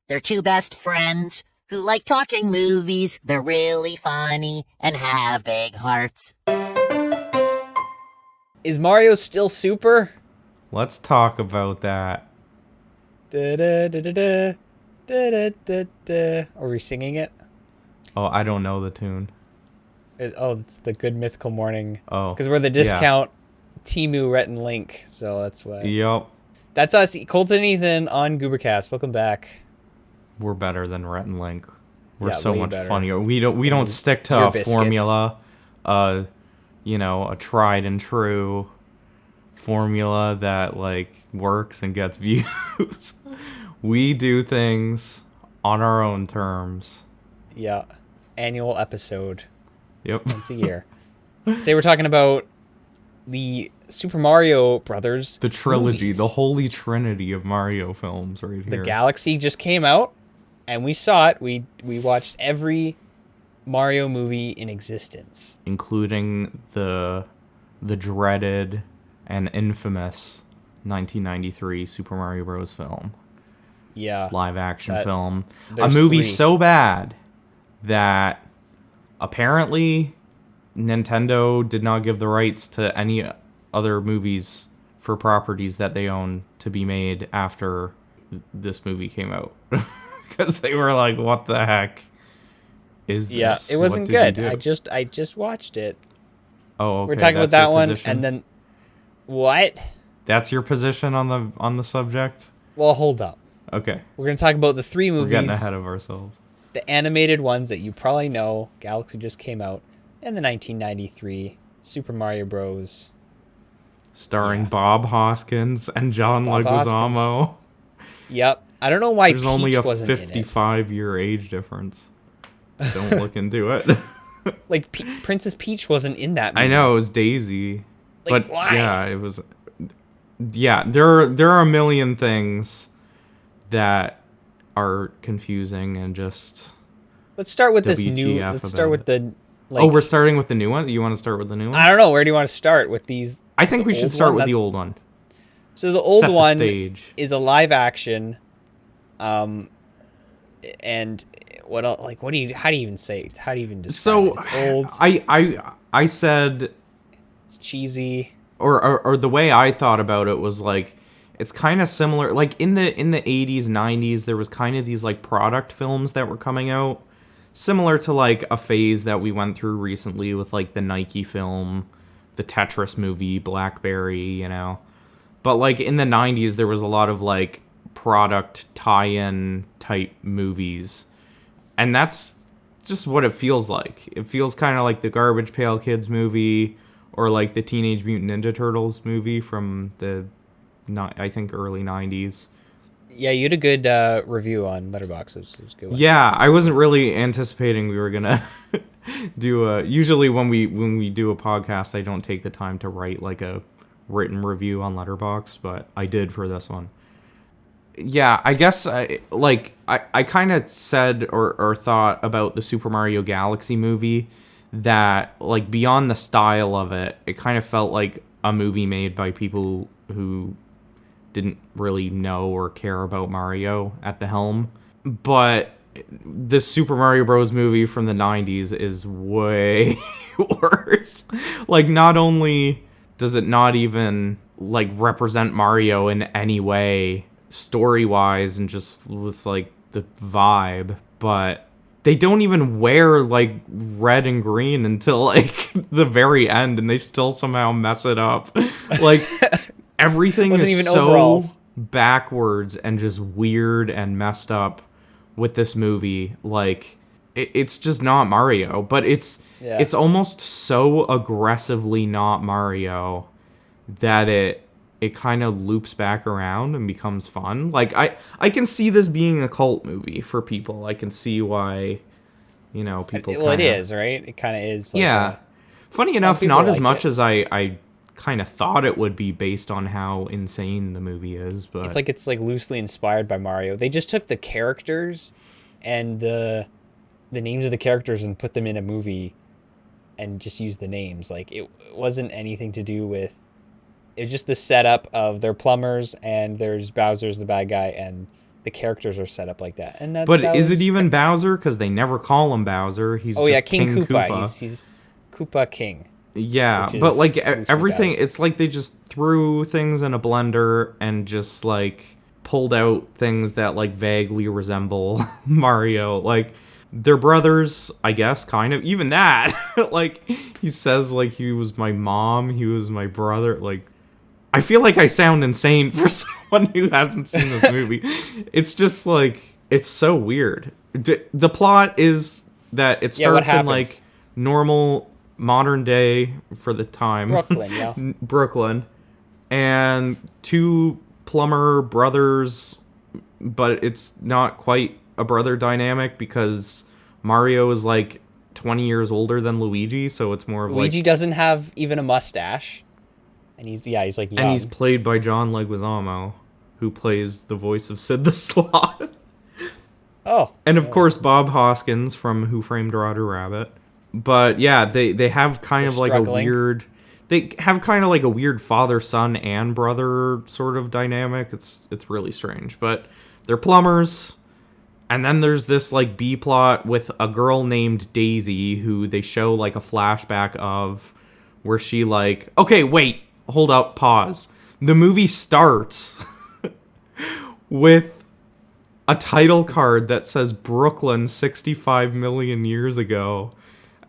They're two best friends who like talking movies. They're really funny and have big hearts. Is Mario still super? Let's talk about that. Da-da-da-da-da. Da-da-da-da. Are we singing it? Oh, I don't know the tune. It's the Good Mythical Morning. Oh. Because we're the discount Temu Rhett and Link, so that's why. Yep. That's us, Colten and Ethan on GooberCast. Welcome back. We're better than Rhett and Link. We're Yeah, so way much better. funnier. We don't stick to Your a biscuits. formula, a tried and true formula that like works and gets views. We do things on our own terms. Yeah. Annual episode. Yep. Once a year. Today we're talking about the Super Mario Brothers. The trilogy, movies. the holy trinity of Mario films right The here. Galaxy just came out, and we saw it. We watched every Mario movie in existence, including the dreaded and infamous 1993 Super Mario Bros. Film. Yeah. Live action film. A there's movie 3. so bad that apparently Nintendo did not give the rights to any other movies for properties that they own to be made after this movie came out. Because they were like, what the heck is this? Yeah, it wasn't good. I just watched it. Oh, okay. We're talking about That's that your one, position? and then what? That's your position on the subject? Well, hold up. Okay. We're gonna talk about the 3 movies. We're getting ahead of ourselves. The animated ones that you probably know. Galaxy just came out, and the 1993 Super Mario Bros. Starring Bob Hoskins and John Bob Leguizamo. Yep. I don't know why There's Peach only a wasn't in it. 55-year age difference. Don't look into it. Like Princess Peach wasn't in that movie. I know, it was Daisy. Like, but why? yeah, it was. Yeah, there are a million things that are confusing and just. Let's start with this WTF new. Let's start about with it. the. Like, Oh, we're starting with the new one? You want to start with the new one? I don't know. Where do you want to start with these? I think we should old start one? with the That's- old one. So the old Set the one stage. is a live action, and what else? Like, what do you? How do you even say it? How do you even describe it? So It's old. I said, It's cheesy. or the way I thought about it was like, it's kind of similar. Like in the 80s, 90s, there was kind of these like product films that were coming out, similar to like a phase that we went through recently with like the Nike film, the Tetris movie, Blackberry, you know. But like in the 90s, there was a lot of like product tie-in type movies. And that's just what it feels like. It feels kind of like the Garbage Pail Kids movie or like the Teenage Mutant Ninja Turtles movie from the, I think, early 90s. Yeah, you had a good review on Letterboxd. It was a good one. Yeah, I wasn't really anticipating we were gonna do usually when we do a podcast, I don't take the time to write like a written review on Letterboxd, but I did for this one. Yeah, I guess I kind of said or thought about the Super Mario Galaxy movie that like beyond the style of it, it kind of felt like a movie made by people who didn't really know or care about Mario at the helm. But this Super Mario Bros. Movie from the 90s is way worse. Like, not only does it not even like represent Mario in any way story-wise and just with like the vibe, but they don't even wear like red and green until like the very end, and they still somehow mess it up. Like everything Wasn't is even so overalls. backwards and just weird and messed up with this movie. Like it's just not Mario, but it's almost so aggressively not Mario that it kind of loops back around and becomes fun. Like I can see this being a cult movie for people. I can see why, you know, people. Well, it is, right? It kind of is. Like Yeah. Funny enough, people not as like much it. as I kind of thought it would be based on how insane the movie is, but It's like loosely inspired by Mario. They just took the characters and the names of the characters and put them in a movie and just used the names. Like it wasn't anything to do with. It was just the setup of they're plumbers and there's Bowser's the bad guy and the characters are set up like that. And that, But that is it was- even Bowser? Because they never call him Bowser. He's Oh just yeah, King Koopa. Koopa. He's Koopa King. Yeah, which but is like Lucy everything, Bowser. it's like they just threw things in a blender and just like pulled out things that like vaguely resemble Mario. Like they're brothers, I guess, kind of. Even that, like he says, like he was my mom, he was my brother. Like I feel like I sound insane for someone who hasn't seen this movie. It's just like it's so weird. The plot is that it Yeah, what starts in like happens? normal modern day for the time. Brooklyn, yeah. Brooklyn. And two plumber brothers, but it's not quite a brother dynamic because Mario is like 20 years older than Luigi, so it's more of Luigi like... doesn't have even a mustache. And he's like young. And he's played by John Leguizamo, who plays the voice of Sid the Sloth. Oh. And of course Bob Hoskins from Who Framed Roger Rabbit. But yeah, they have kind They're of like struggling. a weird... They have kind of like a weird father-son and brother sort of dynamic. It's really strange. But they're plumbers. And then there's this like B-plot with a girl named Daisy who they show like a flashback of where she like... Okay, wait. Hold up. Pause. The movie starts with a title card that says Brooklyn 65 million years ago.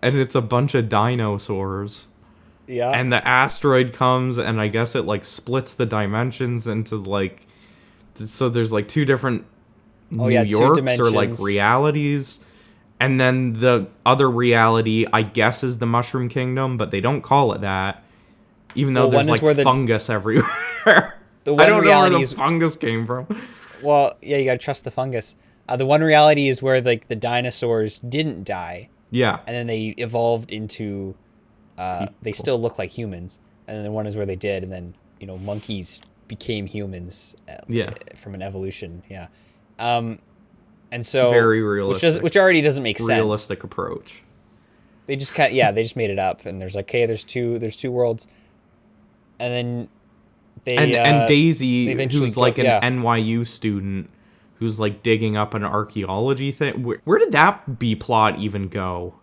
And it's a bunch of dinosaurs. Yeah. And the asteroid comes, and I guess it like splits the dimensions into like, so there's like two different New two Yorks or like dimensions. realities, and then the other reality I guess is the Mushroom Kingdom, but they don't call it that, even though Well, there's one is like where the- fungus everywhere. The I one don't know where reality the is fungus came from. well, yeah, you gotta trust the fungus. The one reality is where like the dinosaurs didn't die, Yeah, and then they evolved into. They still look like humans, and then the one is where they did, and then monkeys became humans. Yeah. From an evolution, yeah. And so very realistic. which already doesn't make sense. realistic approach. They just they just made it up, and there's like, okay, there's two worlds, and then they And Daisy, they eventually who's like an yeah. NYU student, who's like digging up an archaeology thing. Where did that B plot even go?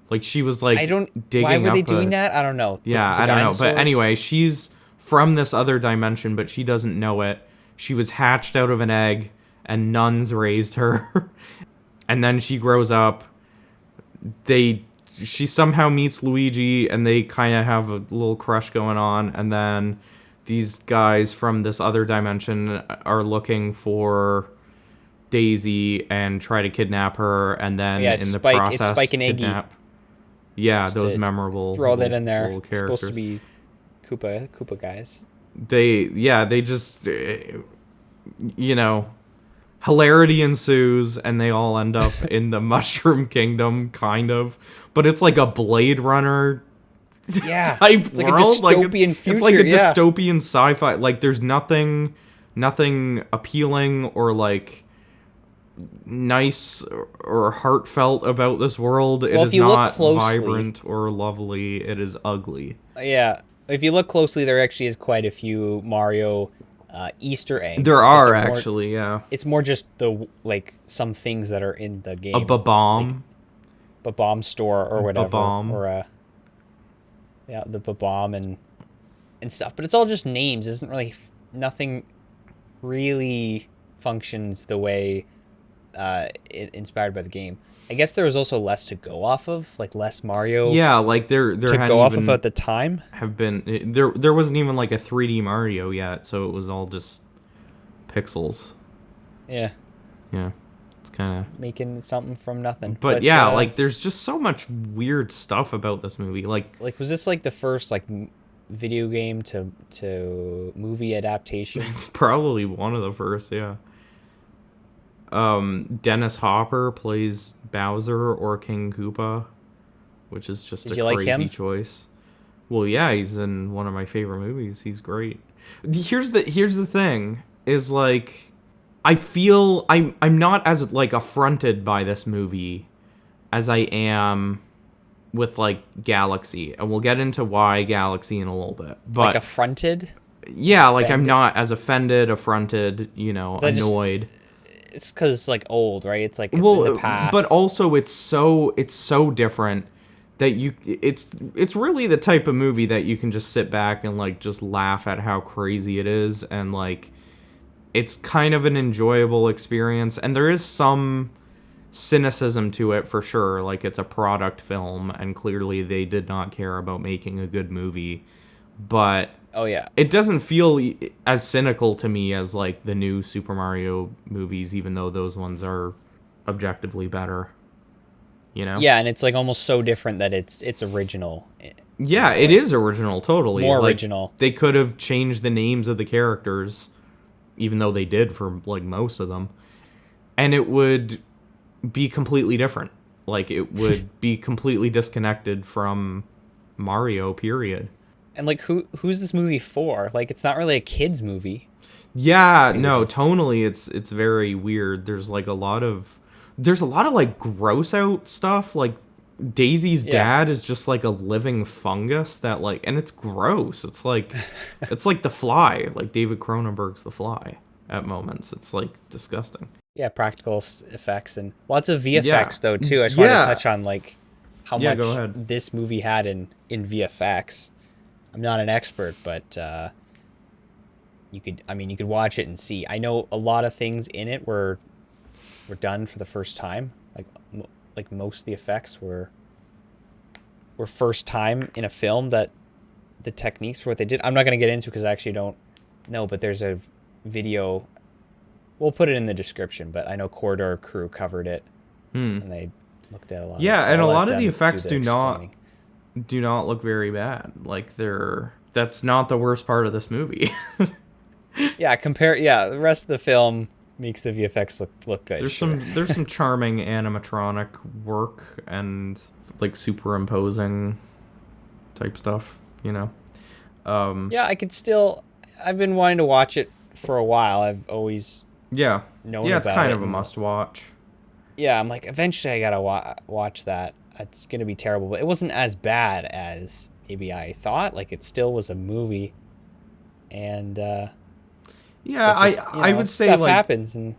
Like she was like I don't. digging Why were they up doing that? I don't know. Yeah, The I don't know. But dinosaurs? anyway, she's from this other dimension, but she doesn't know it. She was hatched out of an egg, and nuns raised her, and then she grows up. She somehow meets Luigi, and they kind of have a little crush going on, and then these guys from this other dimension are looking for Daisy and try to kidnap her, and then Yeah, it's in the Spike- process it's Spike and Iggy. kidnap. Yeah, Just those to memorable Throw that little- in there. little It's supposed to characters. be Koopa guys. They just hilarity ensues, and they all end up in the Mushroom Kingdom, kind of. But it's like a Blade Runner Yeah, type it's like a world. dystopian It's like a future, yeah. dystopian sci-fi. Like there's nothing appealing or like nice or heartfelt about this world. It Well, is if you look not closely- vibrant or lovely. It is ugly. Yeah, if you look closely, there actually is quite a few Mario Easter eggs. There but are they're more- actually, yeah. It's more just some things that are in the game. A Babam. Bomb store or whatever, Ba-bomb. or the bomb and stuff. But it's all just names. It isn't really nothing really functions the way inspired by the game. I guess there was also less to go off of, like less Mario. Yeah, like there to hadn't go off even of at the time. have been there wasn't even like a 3D Mario yet, so it was all just pixels. Yeah, Yeah, it's kind of. making something from nothing. But yeah, like there's just so much weird stuff about this movie. Like was this like the first video game to movie adaptation? it's probably one of the first. Yeah. Dennis Hopper plays Bowser or King Koopa, which is just Did a you like crazy him? choice. Well, yeah, he's in one of my favorite movies. He's great. Here's the thing is like I feel I'm not as like affronted by this movie as I am with like Galaxy, and we'll get into why Galaxy in a little bit. But Like affronted? yeah, like I'm offended? not as affronted, that just- annoyed. it's because it's like old, right? It's like it's in the Well, past. but also it's so different that it's really the type of movie that you can just sit back and like just laugh at how crazy it is, and like it's kind of an enjoyable experience, and there is some cynicism to it for sure. Like, it's a product film, and clearly they did not care about making a good movie, but oh yeah, it doesn't feel as cynical to me as like the new Super Mario movies, even though those ones are objectively better, you know? yeah, and it's like almost so different that it's original. Yeah, it is original, totally. More Like, original. they could have changed the names of the characters, even though they did for like most of them, and it would be completely different. Like, it would be completely disconnected from Mario, period. And like, who's this movie for? Like, it's not really a kids movie. Yeah, Maybe no, it is. tonally it's very weird. There's a lot of like gross out stuff. Like, Daisy's Yeah. dad is just like a living fungus that like, and it's gross. It's like The Fly, like David Cronenberg's The Fly at moments. It's like disgusting. Yeah, practical effects and lots of VFX Yeah. though too. I just wanted Yeah. to touch on like how Yeah, go much ahead. this movie had in VFX. I'm not an expert, but you could watch it and see. I know a lot of things in it were done for the first time. Like most of the effects were first time in a film, that the techniques for what they did. I'm not going to get into because I actually don't know, but there's a video. We'll put it in the description, but I know Corridor Crew covered it and they looked at a lot. Yeah, so and a I'll let lot of them the do effects the do explaining. not look very bad. Like, that's not the worst part of this movie. Yeah, the rest of the film makes the VFX look good. There's sure. some charming animatronic work and like superimposing type stuff, you know. Yeah, I've been wanting to watch it for a while. I've always Yeah. known Yeah, it's about kind it of a and- must watch. Yeah, I'm like, eventually I gotta watch that. It's gonna be terrible, but it wasn't as bad as maybe I thought. Like, it still was a movie, and Yeah, it just, I would say stuff like happens, and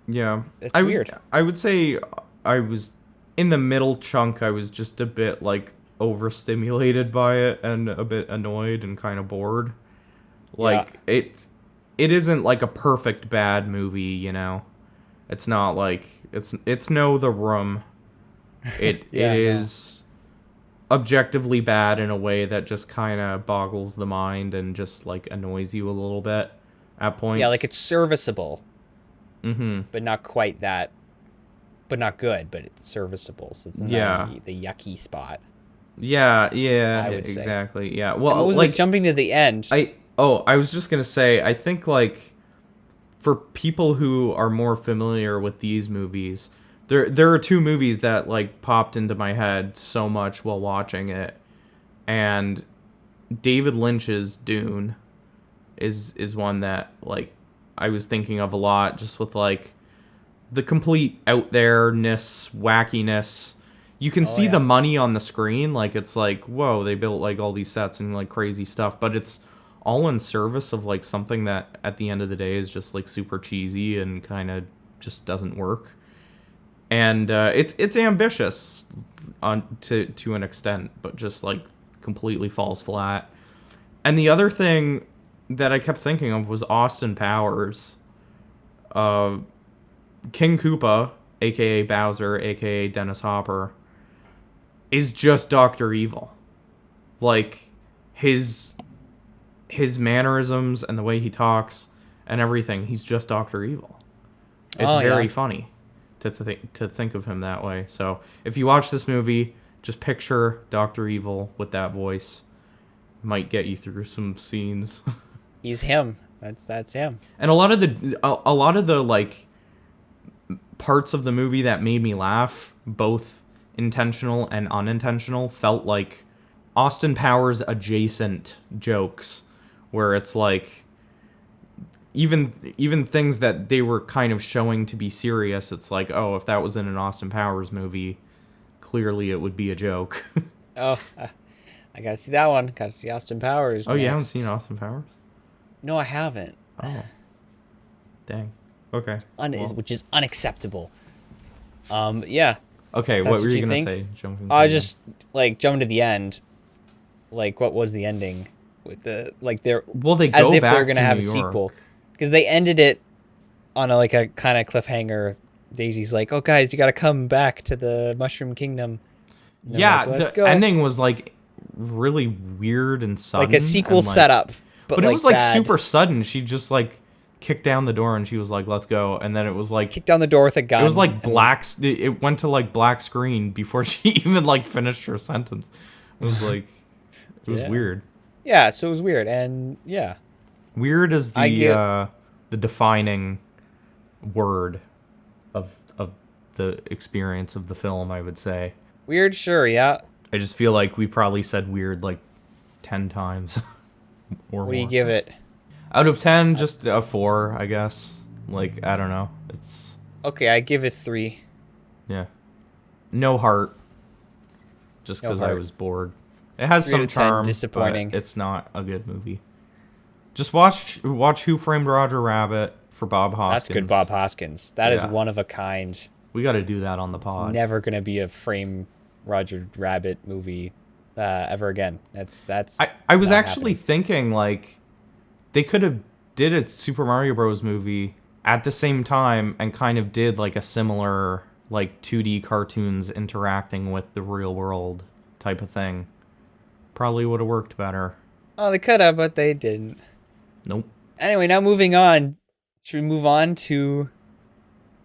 yeah. it's I weird. would say I was in the middle chunk. I was just a bit like overstimulated by it and a bit annoyed and kind of bored. Like, it isn't like a perfect bad movie, you know. It's not like it's no The Room. It Yeah, it is objectively bad in a way that just kind of boggles the mind and just like annoys you a little bit at points. Yeah, like, it's serviceable, Mm-hmm. but not quite that, but not good, but it's serviceable. So it's in Yeah. the yucky spot. Yeah, I would say. exactly. Yeah. And Well, what was like like jumping to the end? I was just gonna say, I think like for people who are more familiar with these movies, there are two movies that like popped into my head so much while watching it, and David Lynch's Dune is one that like I was thinking of a lot, just with like the complete out there-ness, wackiness. You can see yeah. the money on the screen, like it's like, whoa, they built like all these sets and like crazy stuff, but it's all in service of like something that at the end of the day is just like super cheesy and kind of just doesn't work. And it's ambitious to an extent, but just like completely falls flat. And the other thing that I kept thinking of was Austin Powers. King Koopa, aka Bowser, aka Dennis Hopper, is just Dr. Evil. Like, his mannerisms and the way he talks and everything, he's just Dr. Evil. It's very funny to think of him that way. So if you watch this movie, just picture Dr. Evil with that voice. Might get you through some scenes. He's him. That's him. And a lot of the like parts of the movie that made me laugh, both intentional and unintentional, felt like Austin Powers adjacent jokes, where it's like even things that they were kind of showing to be serious, it's like, oh, if that was in an Austin Powers movie, clearly it would be a joke. Oh, I gotta see that one. Gotta see Austin Powers. Oh, you haven't next. seen Austin Powers? No, I haven't. Oh, dang. Okay. which is unacceptable. Yeah. Okay, That's what were what you you gonna think? say? Jumping to I the just like jumping to the end. Like, what was the ending with the like they're end. Well, they as go if they're back gonna to have New a York. sequel because they ended it on a kind of cliffhanger. Daisy's like, "Oh, guys, you gotta come back to the Mushroom Kingdom." And they're Yeah, like, "Let's the go." ending was like really weird and Like a sudden, sequel and like, setup, but it like was like bad. super sudden. She just like kicked down the door and she was like, "Let's go," and then it was like Kicked down the door with a gun. it was like and black. It went to like black screen before she even like finished her sentence. It was like it was Yeah. weird. Yeah, so it was weird, and yeah, Weird is I get the defining word of the experience of the film, I would say. weird. Sure, yeah. I just feel like we probably said weird like 10 times or What do you more. give it? Out of 10, just a 4, I guess. Like, I don't know. It's Okay, I give it 3. yeah. No heart. Just No because I heart. was bored. It has 3 some out of 10, charm, disappointing. but it's not a good movie. Just watch Who Framed Roger Rabbit for Bob Hoskins. That's good, Bob Hoskins. That is Yeah. one of a kind. We got to do that on the pod. Never gonna be a frame Roger Rabbit movie ever again. That's I was not actually happening. thinking like they could have did a Super Mario Bros. Movie at the same time and kind of did like a similar like 2D cartoons interacting with the real world type of thing. Probably would have worked better. Oh, they could have, but they didn't. Nope. Anyway, now moving on. Should we move on to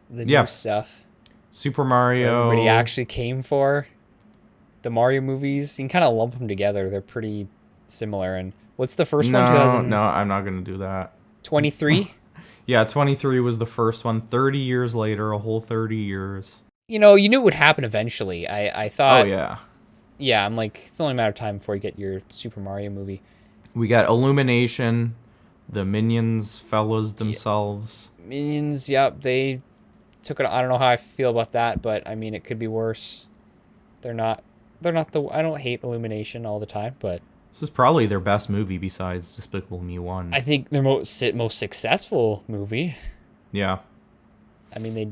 the Yeah. new stuff? Super What Mario. everybody actually came for? The Mario movies. You can kind of lump them together. They're pretty similar. And what's the first one? No, I'm not gonna do that. 2023? Yeah, 23 was the first one. 30 years later, a whole 30 years. You know, you knew it would happen eventually. I thought, Oh yeah. yeah, I'm like, it's only a matter of time before you get your Super Mario movie. We got Illumination, the Minions fellows themselves. Minions, yep, they took it. I don't know how I feel about that, but I mean, it could be worse. They're not I don't hate Illumination all the time, but This is probably their best movie besides Despicable Me 1. I think their most successful movie. Yeah. I mean, they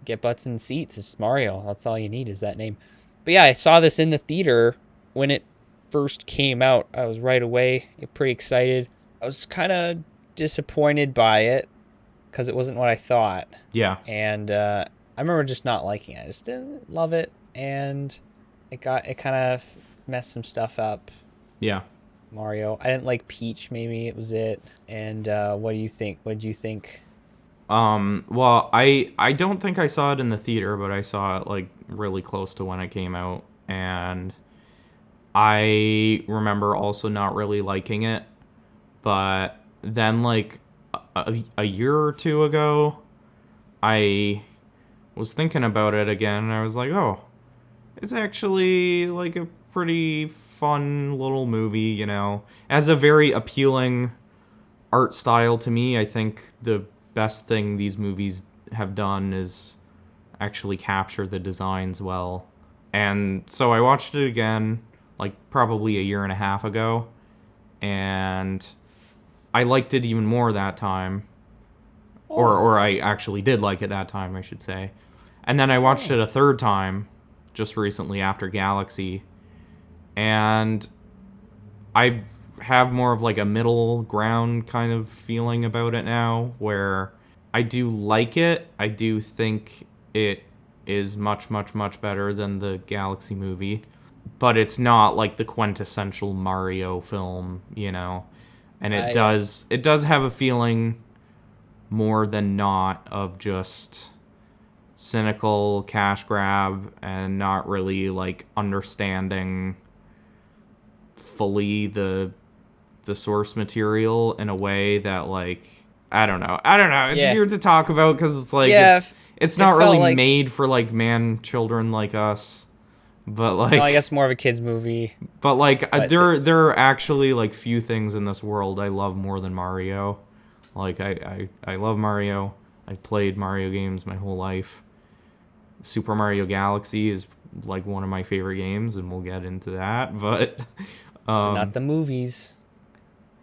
get butts in seats. It's Mario. That's all you need is that name. But yeah, I saw this in the theater when it first came out. I was right away pretty excited. I was kind of disappointed by it because it wasn't what I thought. Yeah. And I remember just not liking it. I just didn't love it, and it kind of messed some stuff up. Yeah. Mario. I didn't like Peach. Maybe it was it. And what do you think? What did you think? Well, I don't think I saw it in the theater, but I saw it like really close to when it came out, and I remember also not really liking it. But then like a year or two ago, I was thinking about it again, and I was like, "Oh, it's actually like a pretty fun little movie, you know. It has a very appealing art style to me. I think the best thing these movies have done is actually capture the designs well. And so I watched it again, like probably a year and a half ago, and I liked it even more that time. Or I actually did like it that time, I should say. And then I watched it a third time just recently after Galaxy, and I have more of like a middle ground kind of feeling about it now, where I do like it. I do think it is much, much, much better than the Galaxy movie, but it's not like the quintessential Mario film, you know. And it does have a feeling more than not of just cynical cash grab and not really like understanding fully the source material in a way that like I don't know. It's weird to talk about because it's like it's not really like, made for like children like us, but like no, I guess more of a kids movie. But like there are actually like few things in this world I love more than Mario. Like I love Mario. I've played Mario games my whole life. Super Mario Galaxy is like one of my favorite games, and we'll get into that. But Not the movies.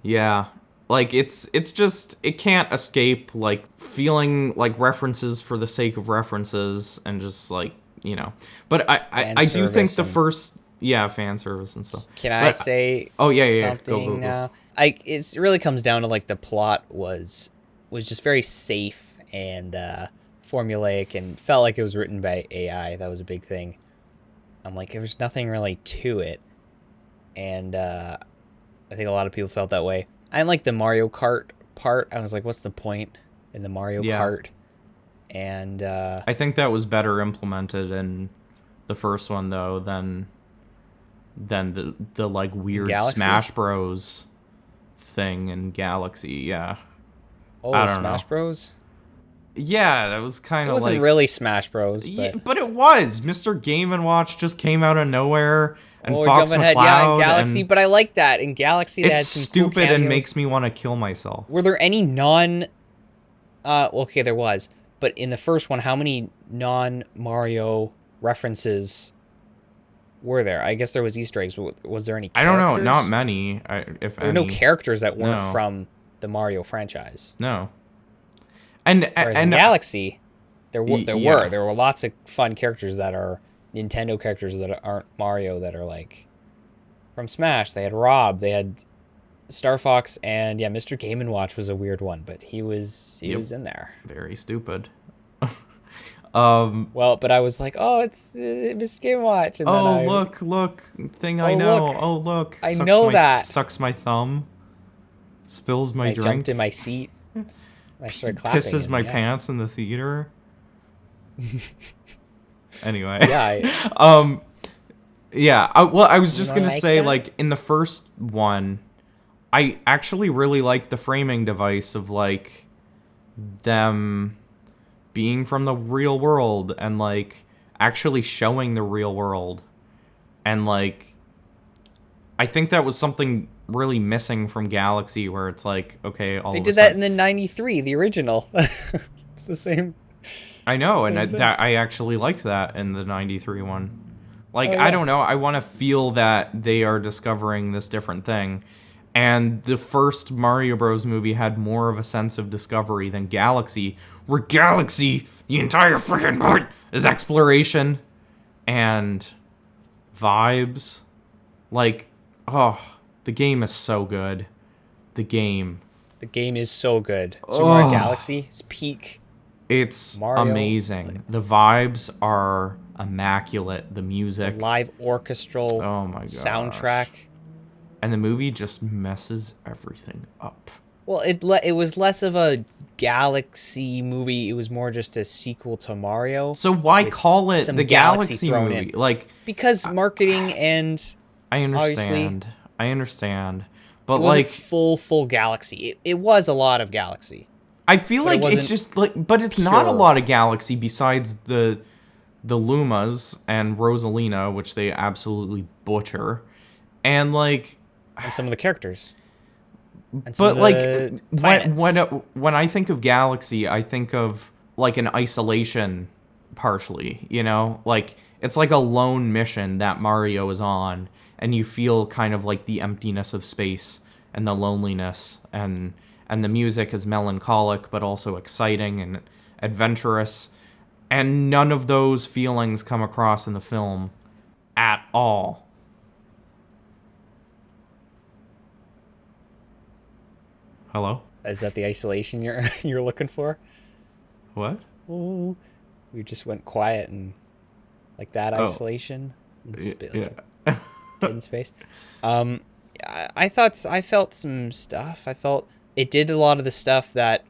yeah, Like it's just it can't escape like feeling like references for the sake of references and just like, you know. But I do think the first fan service and stuff. Can I say something Go. now? It really comes down to like the plot was just very safe and formulaic and felt like it was written by AI. That was a big thing. I'm like, there was nothing really to it. And I think a lot of people felt that way. I didn't like the Mario Kart part. I was like, what's the point in the Mario Kart? And I think that was better implemented in the first one though than the like weird Galaxy? Smash Bros thing in Galaxy. Yeah. Oh, I don't Smash know. Bros? Yeah, that was kind It of wasn't like really Smash Bros. But... Yeah, but it was. Mr. Game & Watch just came out of nowhere, and we're Fox jumping McCloud. ahead. Yeah, in Galaxy, but I like that. In Galaxy, they had It's some stupid cool and cameos. makes me want to kill myself. Were there any okay, there was. But in the first one, how many non-Mario references were there? I guess there was Easter eggs. Was there any characters? I don't know. Not many, if There were any. no characters that weren't No. from the Mario franchise. No. And Whereas in Galaxy, there were lots of fun characters that are Nintendo characters that aren't Mario that are like from Smash. They had Rob, they had Star Fox, and Mr. Game & Watch was a weird one, but he was in there. Very stupid. Well, but I was like, oh, it's Mr. Game & Watch. And look, thing I know. Look. Oh, look. I know that. Sucks my thumb. Spills my I drink. jumped in my seat. I started clapping. Pisses my pants in the theater. Anyway. Yeah. I was just gonna say, that? like, in the first one, I actually really liked the framing device of like them being from the real world and like actually showing the real world, and like I think that was something really missing from Galaxy, where it's like, okay, They did that in the '93, the original. It's the same. I know, Same and thing. that I actually liked that in the '93 one. Like, Oh, yeah. I don't know, I want to feel that they are discovering this different thing. And the first Mario Bros. Movie had more of a sense of discovery than Galaxy, where Galaxy, the entire freaking point, is exploration and vibes. Like, oh, the game is so good. The game is so good. Super Mario Galaxy is peak. It's Mario, amazing. The vibes are immaculate. The music, Live orchestral oh my gosh, soundtrack. and the movie just messes everything up. Well, it was less of a Galaxy movie. It was more just a sequel to Mario. So why call it some the Galaxy Galaxy thrown movie? in. Like, Because marketing and I obviously, understand, it but wasn't like, full Galaxy. It was a lot of Galaxy. I feel but it like it's wasn't just like, but it's not a pure. lot of Galaxy besides the Lumas and Rosalina, which they absolutely butcher, and like. And some of the characters. And some But of the like planets. when I think of Galaxy, I think of like an isolation partially, you know? Like it's like a lone mission that Mario is on, and you feel kind of like the emptiness of space and the loneliness, and the music is melancholic but also exciting and adventurous, and none of those feelings come across in the film at all. Hello? Is that the isolation you're looking for? What? Oh, we just went quiet and like that isolation in, in space. I felt some stuff. I felt it did a lot of the stuff that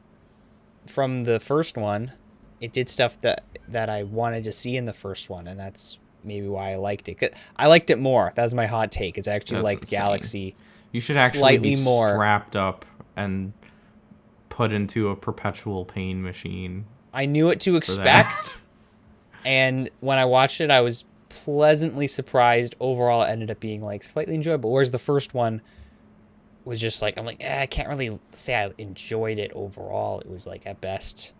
from the first one. It did stuff that I wanted to see in the first one, and that's maybe why I liked it. 'Cause I liked it more. That's my hot take. It's actually That's like insane. Galaxy. You should actually slightly be more. strapped up and put into a perpetual pain machine. I knew what to that. expect, and when I watched it, I was pleasantly surprised. Overall, it ended up being like slightly enjoyable. Whereas the first one was just like, I'm like, I can't really say I enjoyed it overall. It was like at best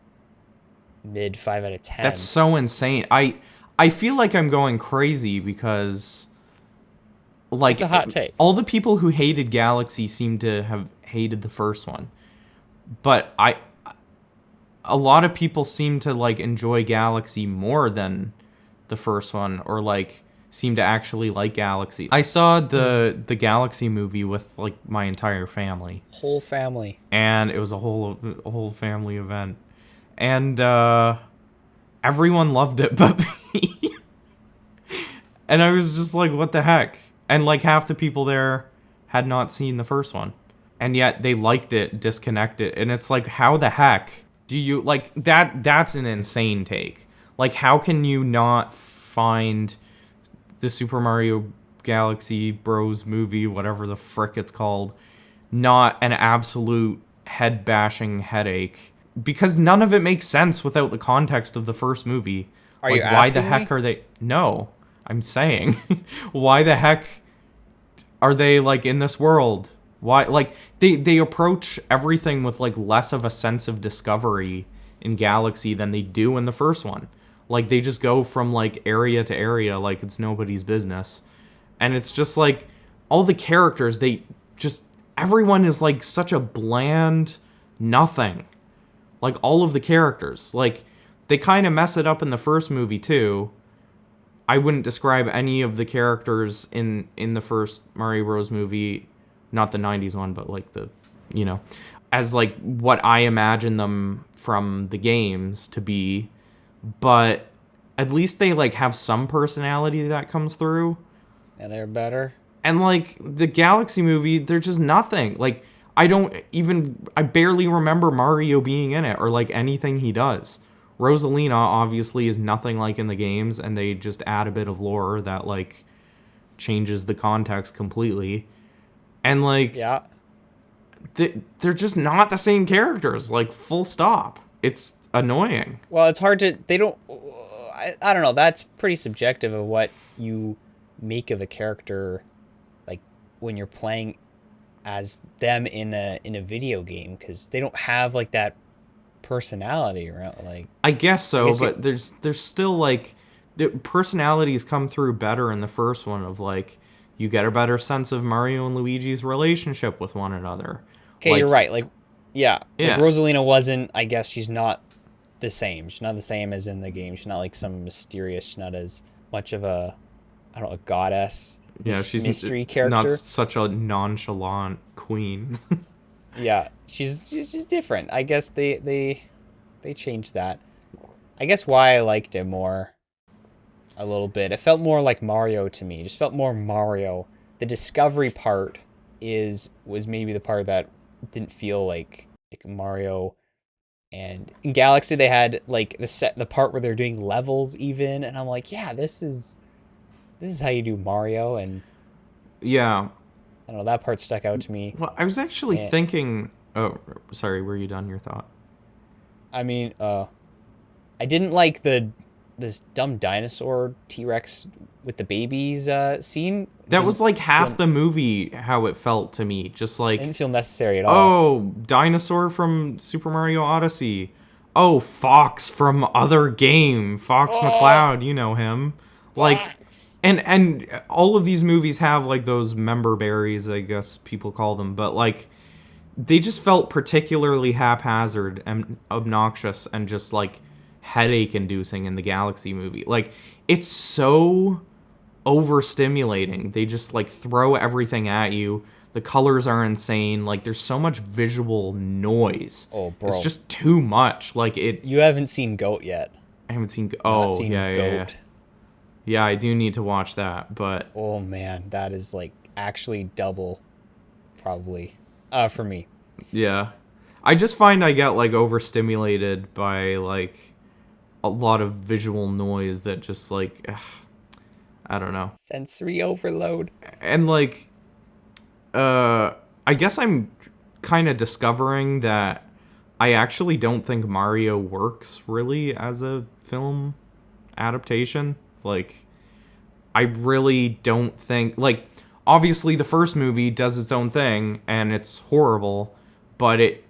mid 5 out of 10. That's so insane. I feel like I'm going crazy because like It's a hot take. all the people who hated Galaxy seem to have hated the first one. But a lot of people seem to like enjoy Galaxy more than the first one, or like seem to actually like Galaxy. I saw the Galaxy movie with like my entire family. Whole family. And it was a whole family event. And everyone loved it but me. And I was just like, what the heck? And like half the people there had not seen the first one. And yet they liked it, disconnected. And it's like, how the heck do you like that's an insane take. Like, how can you not find the Super Mario Galaxy Bros movie, whatever the frick it's called, not an absolute head-bashing headache? Because none of it makes sense without the context of the first movie. Are like, you why the asking heck me? are they? No, I'm saying, why the heck are they like in this world? Why, like, they approach everything with like less of a sense of discovery in Galaxy than they do in the first one. Like, they just go from like area to area like it's nobody's business. And it's just like all the characters, everyone is like such a bland nothing. Like, all of the characters, like, they kind of mess it up in the first movie too. I wouldn't describe any of the characters in the first Mario Bros. Movie, not the 90s one, but like the, as like what I imagine them from the games to be. But at least they like have some personality that comes through. And they're better. And like the Galaxy movie, they're just nothing. Like, I barely remember Mario being in it or like anything he does. Rosalina obviously is nothing like in the games, and they just add a bit of lore that like changes the context completely. And like, Yeah. they're just not the same characters, like, full stop. It's annoying. Well, it's hard to, they don't, I don't know, that's pretty subjective of what you make of a character, like, when you're playing as them in a video game, because they don't have, like, that personality around, like... I guess so, but there's still, like, the personalities come through better in the first one of, like, you get a better sense of Mario and Luigi's relationship with one another. Okay, like, you're right, like, yeah. Yeah. Like, Rosalina wasn't, I guess she's not the same. She's not the same as in the game. She's not, like, some mysterious, she's not as much of a, I don't know, a goddess. Yeah, she's mystery character. Not such a nonchalant queen. Yeah, she's different. I guess they changed that. I guess why I liked it more a little bit. It felt more like Mario to me. It just felt more Mario. The discovery part was maybe the part that didn't feel like Mario. And in Galaxy they had like the part where they're doing levels even, and I'm like, yeah, this is how you do Mario. And Yeah. I don't know, that part stuck out to me. Well, I was actually thinking... Oh, sorry, were you done your thought? I mean, I didn't like this dumb dinosaur T-Rex with the babies scene. That was like half the movie, how it felt to me. Just like... It didn't feel necessary at all. Oh, dinosaur from Super Mario Odyssey. Oh, Fox from other game. Fox McCloud, you know him. Like... And all of these movies have, like, those member berries, I guess people call them. But, like, they just felt particularly haphazard and obnoxious and just, like, headache-inducing in the Galaxy movie. Like, it's so overstimulating. They just, like, throw everything at you. The colors are insane. Like, there's so much visual noise. Oh, bro. It's just too much. Like, it... You haven't seen Goat yet. I haven't seen... Not seen yeah. Goat. Yeah, I do need to watch that, but... Oh, man, that is, like, actually double, probably, for me. Yeah. I just find I get, like, overstimulated by, like, a lot of visual noise that just, like... I don't know. Sensory overload. And, like... I guess I'm kind of discovering that I actually don't think Mario works, really, as a film adaptation. Like, I really don't think... Like, obviously the first movie does its own thing, and it's horrible, but it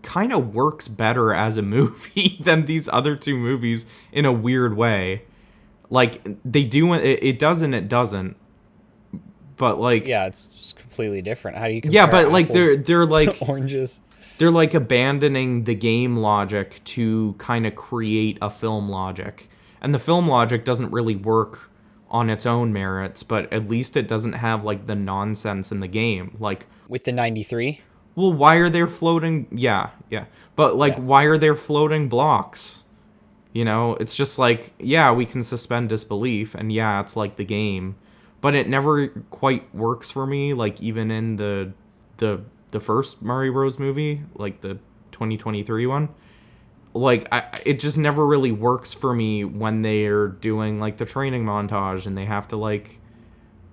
kind of works better as a movie than these other two movies in a weird way. Like, they do... It does and it doesn't. but like Yeah, it's just completely different. How do you compare yeah, but like apples they're like to oranges? they're like abandoning the game logic to kind of create a film logic. And the film logic doesn't really work on its own merits, but at least it doesn't have like the nonsense in the game. Like, With the 93? well, why are there floating? Yeah, yeah. But like, Yeah. why are there floating blocks? You know, it's just like, yeah, we can suspend disbelief, and yeah, it's like the game, but it never quite works for me. Like even in the first Mario Bros. Movie, like the 2023 one, like it just never really works for me when they're doing like the training montage and they have to like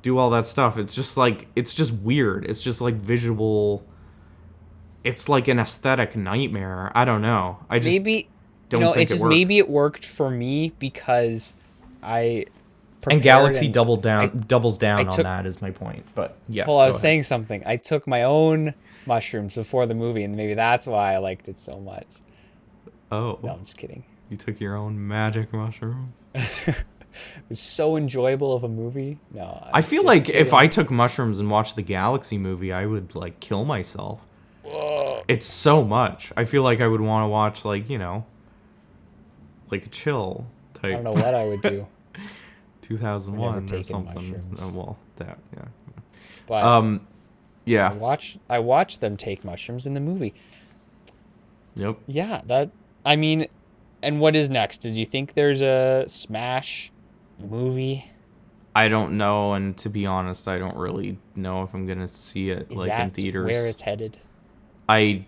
do all that stuff. It's just like it's just weird. It's just like visual. It's like an aesthetic nightmare. I don't know. I just Maybe, don't think it's it just works. maybe it worked for me because I And prepared Galaxy and doubles down took- on that is my point. But yeah, Well, I go was ahead. saying something. I took my own mushrooms before the movie, and maybe that's why I liked it so much. Oh, No, I'm just kidding. you took your own magic mushroom. It was so enjoyable of a movie. No, I feel just like if kidding. I took mushrooms and watched the Galaxy movie, I would like kill myself. Whoa. It's so much. I feel like I would want to watch like, you know, like a chill type. I don't know what I would do, 2001 or taken something. mushrooms. Well, that yeah. but Yeah. I watched them take mushrooms in the movie. Yep. Yeah, I mean, and what is next? Did you think there's a Smash movie? I don't know, and to be honest, I don't really know if I'm gonna see it Is like in that theaters. where it's headed? I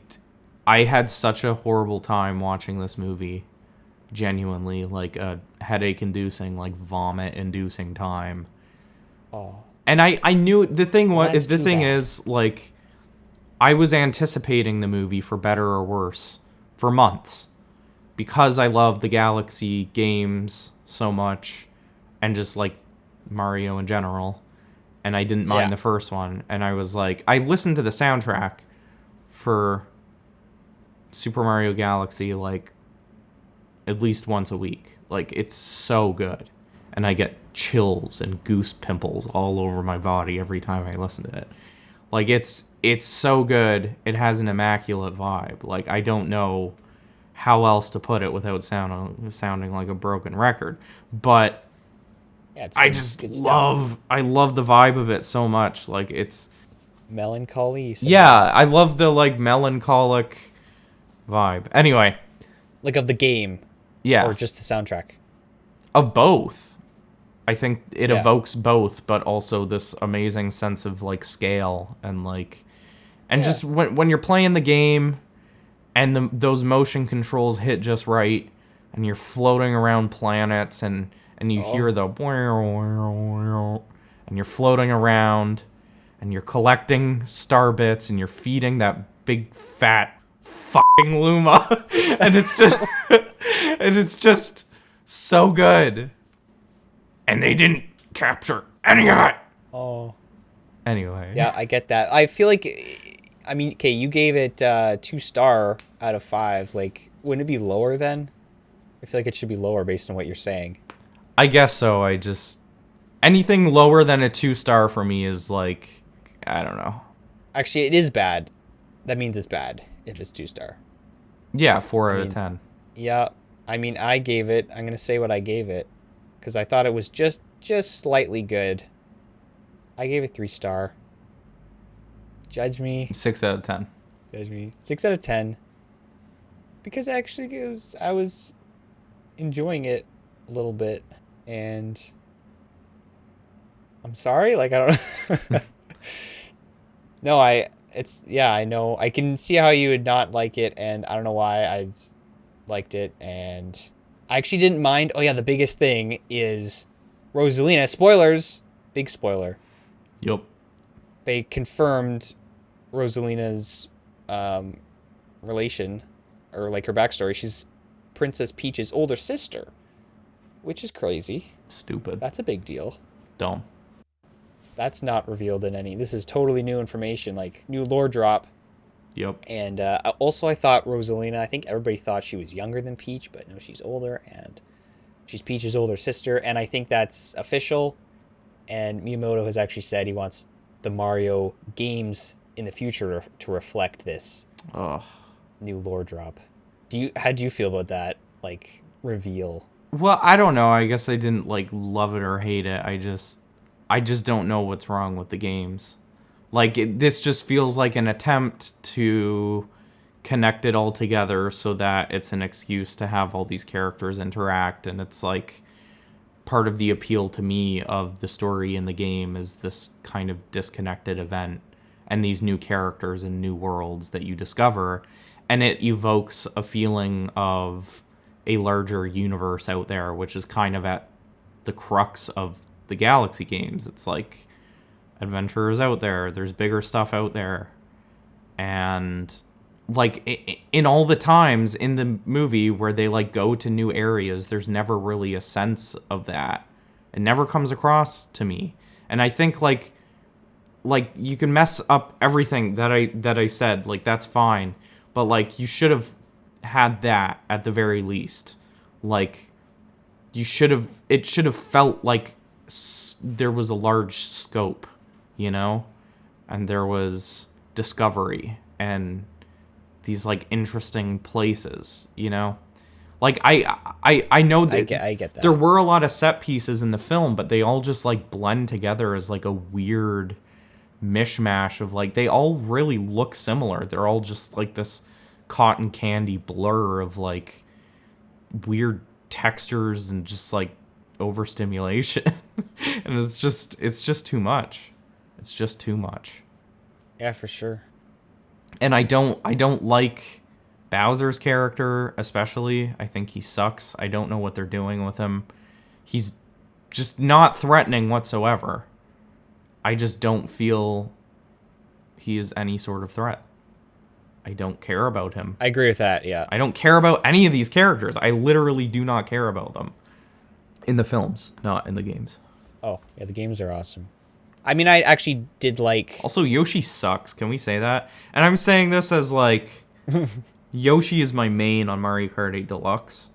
had such a horrible time watching this movie. Genuinely, like a headache-inducing, like vomit-inducing time. Oh, And I knew the thing Well, was that's the too thing bad. is like I was anticipating the movie for better or worse for months because I love the Galaxy games so much and just like Mario in general, and I didn't mind Yeah. the first one, and I was like I listened to the soundtrack for Super Mario Galaxy like at least once a week. Like it's so good. And I get chills and goose pimples all over my body every time I listen to it. Like it's so good. It has an immaculate vibe. Like I don't know how else to put it without sounding like a broken record. But yeah, it's I good- just good stuff. love the vibe of it so much. Like it's Melancholy. You said yeah, that. I love the like melancholic vibe. Anyway, Like of the game, yeah. or just the soundtrack. Of both. I think it Yeah. evokes both, but also this amazing sense of like scale and like and Yeah. just when you're playing the game and those motion controls hit just right and you're floating around planets and you hear the and you're floating around and you're collecting star bits and you're feeding that big fat fucking Luma and it's just so good. And they didn't capture any of it. Oh, Anyway. yeah, I get that. I feel like, I mean, okay, you gave it 2-star out of 5. Like, wouldn't it be lower then? I feel like it should be lower based on what you're saying. I guess so. I just anything lower than a 2-star for me is like I don't know. Actually, it is bad. That means it's bad if it's 2-star. Yeah, 4 out of means- 10. Yeah, I mean, I'm going to say what I gave it because I thought it was just slightly good. I gave it 3-star. Judge me. 6 out of 10. Judge me. 6 out of 10. Because actually I was enjoying it a little bit, and I'm sorry, like I don't No, I know. I can see how you would not like it, and I don't know why I liked it, and I actually didn't mind. Oh yeah, the biggest thing is Rosalina. Spoilers. Big spoiler. Yup. They confirmed Rosalina's relation, or like her backstory. She's Princess Peach's older sister, which is crazy. Stupid. That's a big deal. Dumb. That's not revealed in any. This is totally new information, like new lore drop. Yup. And also, I thought Rosalina, I think everybody thought she was younger than Peach, but no, she's older, and she's Peach's older sister, and I think that's official. And Miyamoto has actually said he wants the Mario games in the future to reflect this new lore drop. How do you feel about that, like, reveal? Well, I don't know. I guess I didn't like love it or hate it. I just don't know what's wrong with the games. Like, this just feels like an attempt to connect it all together so that it's an excuse to have all these characters interact, and it's like part of the appeal to me of the story in the game is this kind of disconnected event and these new characters and new worlds that you discover, and it evokes a feeling of a larger universe out there, which is kind of at the crux of the Galaxy games. It's like adventurers out there, there's bigger stuff out there, and like in all the times in the movie where they like go to new areas, there's never really a sense of that. It never comes across to me. And I think like you can mess up everything that I said, like that's fine, but like you should have had that at the very least. Like it should have felt like there was a large scope, you know, and there was discovery and these like interesting places, you know. Like I know that I get that there were a lot of set pieces in the film, but they all just like blend together as like a weird mishmash of like, they all really look similar. They're all just like this cotton candy blur of like weird textures and just like overstimulation. And it's just too much. It's just too much. Yeah, for sure. And I don't like Bowser's character, especially. I think he sucks. I don't know what they're doing with him. He's just not threatening whatsoever. I just don't feel he is any sort of threat. I don't care about him. I agree with that, yeah. I don't care about any of these characters. I literally do not care about them. In the films, not in the games. Oh, yeah, the games are awesome. I mean, I actually did like... Also, Yoshi sucks. Can we say that? And I'm saying this as, like... Yoshi is my main on Mario Kart 8 Deluxe.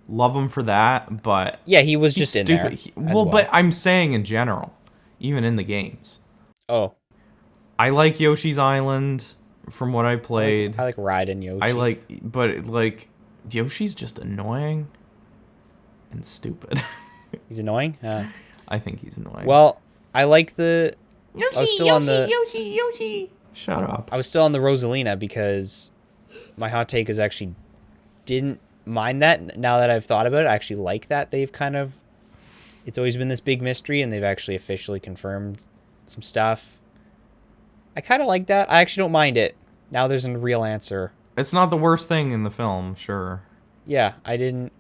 Love him for that, but... Yeah, he was just stupid. in there. But I'm saying in general. Even in the games. Oh. I like Yoshi's Island from what I played. I like riding Yoshi. But, like, Yoshi's just annoying and stupid. He's annoying? I think he's annoying. Well... I like the... Yoshi. Shut up. I was still on the Rosalina because my hot take is actually didn't mind that. Now that I've thought about it, I actually like that they've kind of... It's always been this big mystery, and they've actually officially confirmed some stuff. I kind of like that. I actually don't mind it. Now there's a real answer. It's not the worst thing in the film, sure. Yeah, I didn't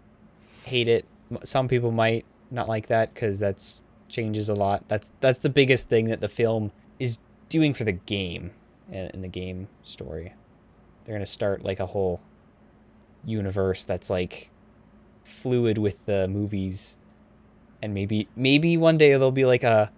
hate it. Some people might not like that because that's... changes a lot. That's the biggest thing that the film is doing for the game in the game story. They're gonna start like a whole universe that's like fluid with the movies, and maybe one day there'll be like a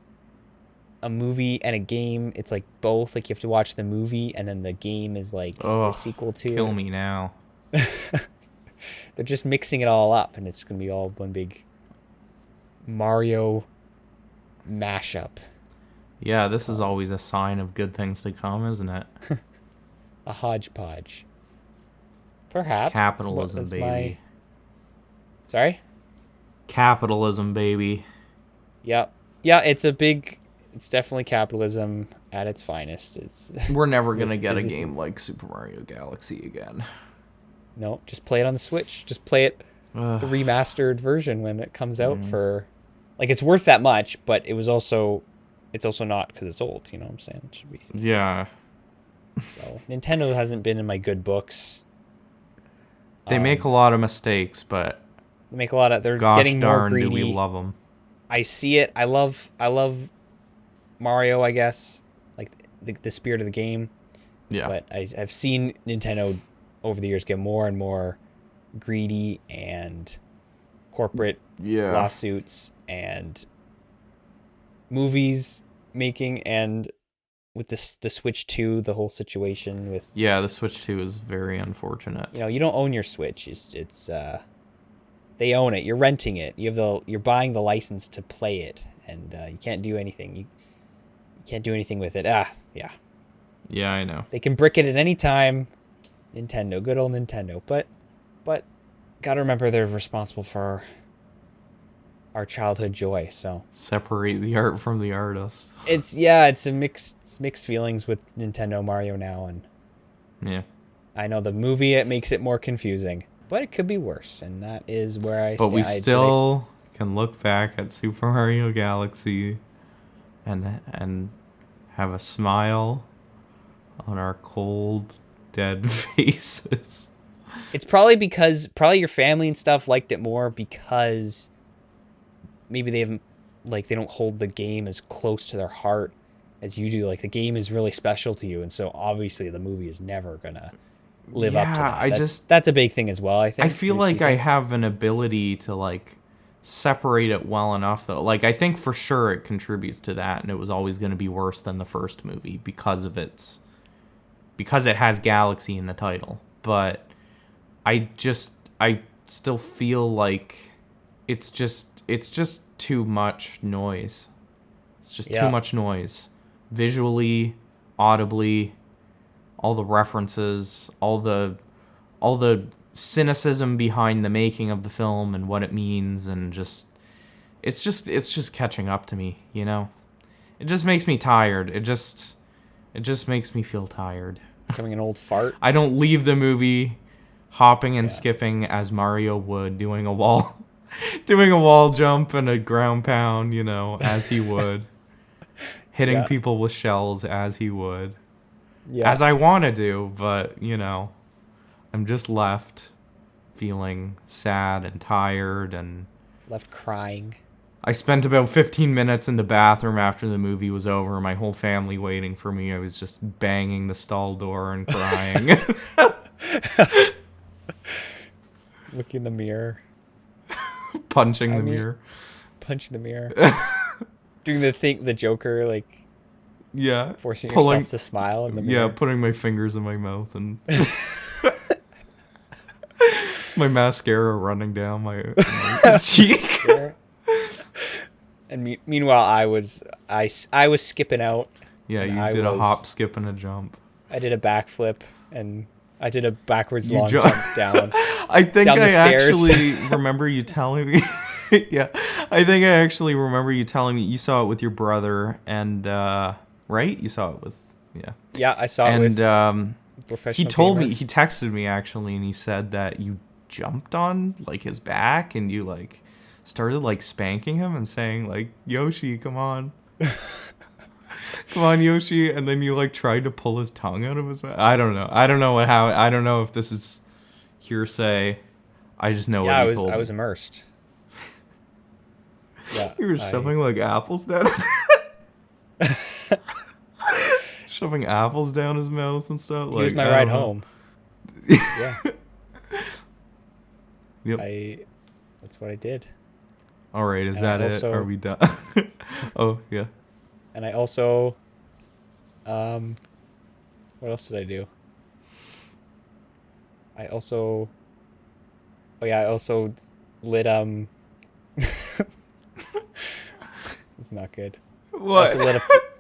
movie and a game. It's like both. Like you have to watch the movie and then the game is like the sequel to. Kill me now. They're just mixing it all up, and it's gonna be all one big Mario mashup. Yeah, this is always a sign of good things to come, isn't it? A hodgepodge. Perhaps. Capitalism, baby. Sorry? Capitalism, baby. Yep. Yeah, it's definitely capitalism at its finest. We're never going to get a game like Super Mario Galaxy again. No, just play it on the Switch. Just play it the remastered version when it comes out for... Like, it's worth that much, but it's also not because it's old, you know what I'm saying? It should be. Yeah. So, Nintendo hasn't been in my good books. They make a lot of mistakes, but... They make a lot of... They're gosh getting more greedy. Do we love them. I see it. I love Mario, I guess. Like, the spirit of the game. Yeah. But I've seen Nintendo over the years get more and more greedy and corporate lawsuits and movies making, and with the Switch 2, the whole situation with... Yeah, the Switch 2 is very unfortunate. You know, you don't own your Switch. It's they own it. You're renting it. You're buying the license to play it, and you can't do anything. You can't do anything with it. Yeah. Yeah, I know. They can brick it at any time. Nintendo, good old Nintendo. But gotta remember they're responsible for our childhood joy. So Separate the art from the artist. it's a mixed feelings with Nintendo Mario now, and Yeah. I know the movie it makes it more confusing, but it could be worse, and that is where I. But we still can look back at Super Mario Galaxy, and have a smile on our cold, dead faces. It's probably because your family and stuff liked it more because maybe they haven't, like, they don't hold the game as close to their heart as you do. Like, the game is really special to you, and so obviously the movie is never gonna live up to that. That's a big thing as well, I think. I feel like I have an ability to, like, separate it well enough, though. Like, I think for sure it contributes to that, and it was always going to be worse than the first movie because it has Galaxy in the title. But I still feel like it's just too much noise. It's just too much noise. Visually, audibly, all the references, all the cynicism behind the making of the film and what it means, and it's just catching up to me, you know? It just makes me tired. It just makes me feel tired. Becoming an old fart. I don't leave the movie hopping and skipping as Mario would, doing a wall jump and a ground pound, you know, as he would. Hitting people with shells as he would. Yeah. As I want to do, but, you know, I'm just left feeling sad and tired and left crying. I spent about 15 minutes in the bathroom after the movie was over, my whole family waiting for me. I was just banging the stall door and crying. Looking in the mirror. Punching the mirror. Doing the Joker, like, forcing yourself to smile in the mirror. Yeah, putting my fingers in my mouth and my mascara running down my cheek. And meanwhile, I was skipping out. Yeah, you did a hop, skip, and a jump. I did a backflip, and I did a backwards long jump down. I think I actually remember you telling me. Yeah, I think I actually remember you telling me you saw it with your brother, and right? You saw it with Yeah, I saw it with professional. He told me, he texted me actually, and he said that you jumped on like his back, and you like started like spanking him and saying like, Yoshi, come on. Come on, Yoshi, and then you like tried to pull his tongue out of his mouth. I don't know if this is hearsay. I just know what he told me. I was immersed. Yeah, you were shoving like apples down shoving apples down his mouth and stuff. He was my ride home. Yeah. Yep. That's what I did. All right, is that it? Are we done? Oh, yeah. And I also, what else did I do? I also lit, it's not good. What?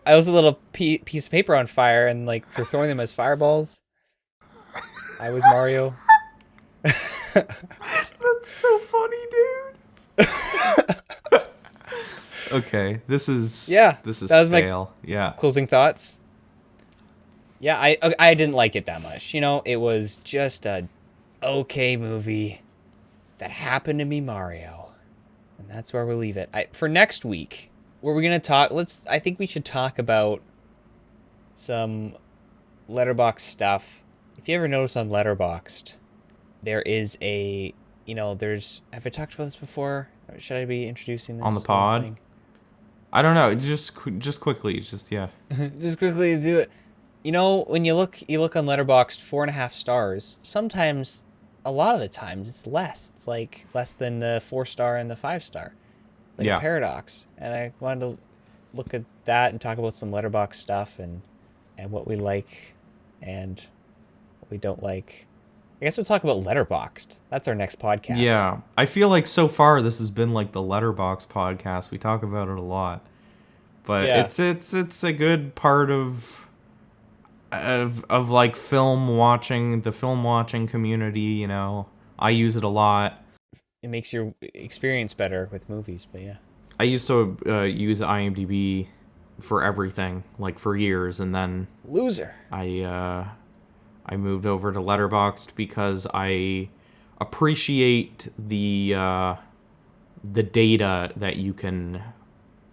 I also lit a piece of paper on fire, and like for throwing them as fireballs. I was Mario. That's so funny, dude. Okay, this is stale. Yeah. Closing thoughts. Yeah, I didn't like it that much. You know, it was just a okay movie that happened to be Mario. And that's where we'll leave it. For next week, where we're going to talk, I think we should talk about some Letterboxd stuff. If you ever notice on Letterboxd, there is have I talked about this before? Or should I be introducing this on the pod? I don't know. Just quickly, just quickly do it. You know, when you look on Letterboxd, 4.5 stars. Sometimes, a lot of the times, it's less. It's like less than the 4-star and the 5-star. Like a paradox. And I wanted to look at that and talk about some Letterboxd stuff and what we like and what we don't like. I guess we'll talk about Letterboxd. That's our next podcast. Yeah, I feel like so far this has been like the Letterbox podcast. We talk about it a lot, but Yeah. it's a good part of like film watching, the film watching community. You know, I use it a lot. It makes your experience better with movies, but yeah. I used to use IMDb for everything, like for years, and then Loser. I moved over to Letterboxd because I appreciate the data that you can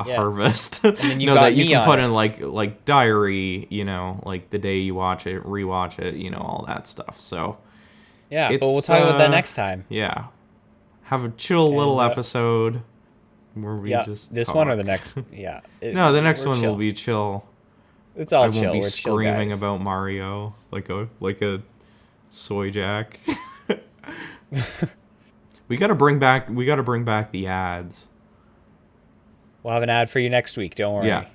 harvest. And then you no, got that you me can on put it. in like diary, you know, like the day you watch it, rewatch it, you know, all that stuff. So Yeah, but we'll talk about that next time. Yeah, have a chill little And, episode where we just this talk. one or the next. Yeah. No, the next we're one chill. will be chill. It's all I won't chill. be We're chill screaming guys. about Mario like a soy jack. we gotta bring back the ads. We'll have an ad for you next week. Don't worry. Yeah.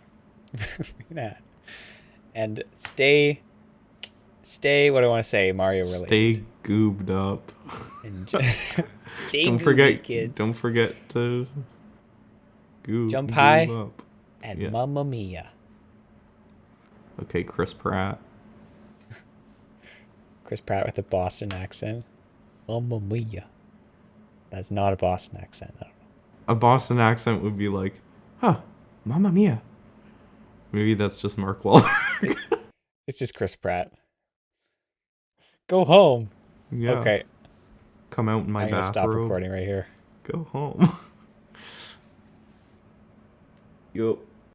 An ad. And stay. What do I want to say? Mario related. Stay goobed up. Stay Don't goofy, forget, kids. Don't forget to Jump high up. and Yeah. Mamma Mia. Okay, Chris Pratt. Chris Pratt with a Boston accent. Mamma Mia. That's not a Boston accent. I don't know. A Boston accent would be like, huh, Mamma Mia. Maybe that's just Mark Wahlberg. It's just Chris Pratt. Go home. Yeah. Okay. Come out in my I'm gonna stop bathrobe. recording right here. Go home. Yo.